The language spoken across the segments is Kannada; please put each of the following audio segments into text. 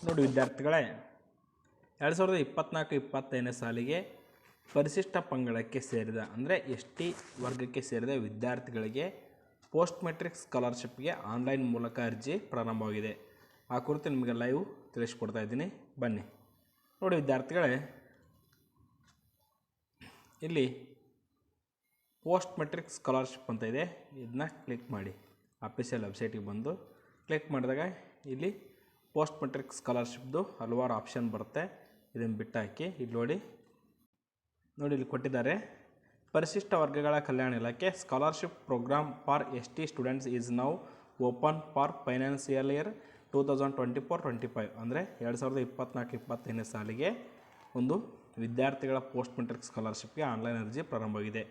ನೋಡಿ ವಿದ್ಯಾರ್ಥಿಗಳೇ, 2024-25ನೇ ಸಾಲಿಗೆ ಪರಿಶಿಷ್ಟ ಪಂಗಡಕ್ಕೆ ಸೇರಿದ ಅಂದರೆ ST ವರ್ಗಕ್ಕೆ ಸೇರಿದ ವಿದ್ಯಾರ್ಥಿಗಳಿಗೆ ಪೋಸ್ಟ್ ಮೆಟ್ರಿಕ್ ಸ್ಕಾಲರ್ಶಿಪ್ಗೆ ಆನ್ಲೈನ್ ಮೂಲಕ ಅರ್ಜಿ ಪ್ರಾರಂಭವಾಗಿದೆ. ಆ ಕುರಿತು ನಿಮಗೆ ಲೈವ್ ತಿಳಿಸ್ಕೊಡ್ತಾ ಇದ್ದೀನಿ, ಬನ್ನಿ. ನೋಡಿ ವಿದ್ಯಾರ್ಥಿಗಳೇ, ಇಲ್ಲಿ ಪೋಸ್ಟ್ ಮೆಟ್ರಿಕ್ ಸ್ಕಾಲರ್ಶಿಪ್ ಅಂತ ಇದೆ. ಇದನ್ನ ಕ್ಲಿಕ್ ಮಾಡಿ ಅಫಿಷಿಯಲ್ ವೆಬ್ಸೈಟಿಗೆ ಬಂದು ಕ್ಲಿಕ್ ಮಾಡಿದಾಗ ಇಲ್ಲಿ ಪೋಸ್ಟ್ ಮೆಟ್ರಿಕ್ ಸ್ಕಾಲರ್ಶಿಪ್ದು ಹಲವಾರು ಆಪ್ಷನ್ ಬರುತ್ತೆ. ಇದನ್ನು ಬಿಟ್ಟು ಹಾಕಿ ಇಲ್ಲಿ ನೋಡಿ ಇಲ್ಲಿ ಕೊಟ್ಟಿದ್ದಾರೆ. ಪರಿಶಿಷ್ಟ ವರ್ಗಗಳ ಕಲ್ಯಾಣ ಇಲಾಖೆ scholarship programme for ST students is now open for financial year 2024-25 ಅಂದರೆ 2024-25ನೇ ಸಾಲಿಗೆ ಒಂದು ವಿದ್ಯಾರ್ಥಿಗಳ ಪೋಸ್ಟ್ ಮೆಟ್ರಿಕ್ ಸ್ಕಾಲರ್ಶಿಪ್ಗೆ ಆನ್ಲೈನ್ ಅರ್ಜಿ ಪ್ರಾರಂಭವಾಗಿದೆ.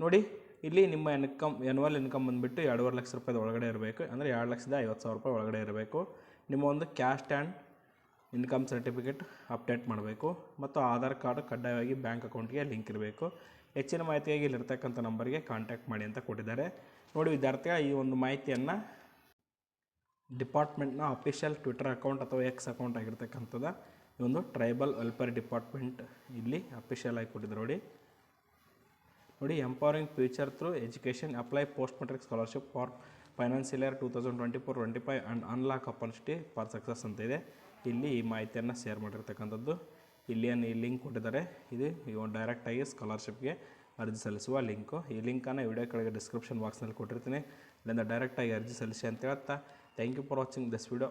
ನೋಡಿ ಇಲ್ಲಿ ನಿಮ್ಮ ಎನ್ಯುವಲ್ ಇನ್ಕಮ್ ಬಂದುಬಿಟ್ಟು 2.5 ಲಕ್ಷ ರೂಪಾಯಿ ಒಳಗಡೆ ಇರಬೇಕು, ಅಂದರೆ 2,50,000 ರೂಪಾಯಿ ಒಳಗಡೆ ಇರಬೇಕು. ನಿಮ್ಮ ಒಂದು caste and income certificate update ಮಾಡಬೇಕು ಮತ್ತು ಆಧಾರ್ ಕಾರ್ಡ್ ಕಡ್ಡಾಯವಾಗಿ ಬ್ಯಾಂಕ್ ಅಕೌಂಟ್ಗೆ ಲಿಂಕ್ ಇರಬೇಕು. ಹೆಚ್ಚಿನ ಮಾಹಿತಿಗಾಗಿ ಇಲ್ಲಿರ್ತಕ್ಕಂಥ ನಂಬರ್ಗೆ ಕಾಂಟ್ಯಾಕ್ಟ್ ಮಾಡಿ ಅಂತ ಕೊಟ್ಟಿದ್ದಾರೆ. ನೋಡಿ ವಿದ್ಯಾರ್ಥಿಗಳ ಈ ಒಂದು ಮಾಹಿತಿಯನ್ನು ಡಿಪಾರ್ಟ್ಮೆಂಟ್ನ ಅಫಿಷಿಯಲ್ ಟ್ವಿಟರ್ ಅಕೌಂಟ್ ಅಥವಾ ಎಕ್ಸ್ ಅಕೌಂಟ್ ಆಗಿರ್ತಕ್ಕಂಥದ್ದು ಈ ಒಂದು ಟ್ರೈಬಲ್ ವೆಲ್ಫೇರ್ ಡಿಪಾರ್ಟ್ಮೆಂಟ್ ಇಲ್ಲಿ ಅಫಿಷಿಯಲ್ ಆಗಿ ಕೊಟ್ಟಿದ್ದಾರೆ. ನೋಡಿ empowering future through education apply post matric scholarship for financial year 2024-25 and unlock opportunity for success ಅಂತ ಇದೆ. ಇಲ್ಲಿ ಈ ಮಾಹಿತಿಯನ್ನು ಶೇರ್ ಮಾಡಿರ್ತಕ್ಕಂಥದ್ದು. ಇಲ್ಲಿ ಈ ಲಿಂಕ್ ಕೊಟ್ಟಿದ್ದಾರೆ. ಇದು ಡೈರೆಕ್ಟಾಗಿ ಸ್ಕಾಲರ್ಶಿಪ್ಗೆ ಅರ್ಜಿ ಸಲ್ಲಿಸುವ ಲಿಂಕು. ಈ ಲಿಂಕನ್ನು ವಿಡಿಯೋ ಕೆಳಗೆ ಡಿಸ್ಕ್ರಿಪ್ಷನ್ ಬಾಕ್ಸ್ನಲ್ಲಿ ಕೊಟ್ಟಿರ್ತೀನಿ. ಇಲ್ಲಿಂದ ಡೈರೆಕ್ಟಾಗಿ ಅರ್ಜಿ ಸಲ್ಲಿಸಿ ಅಂತ ಹೇಳ್ತಾ thank you for watching this video.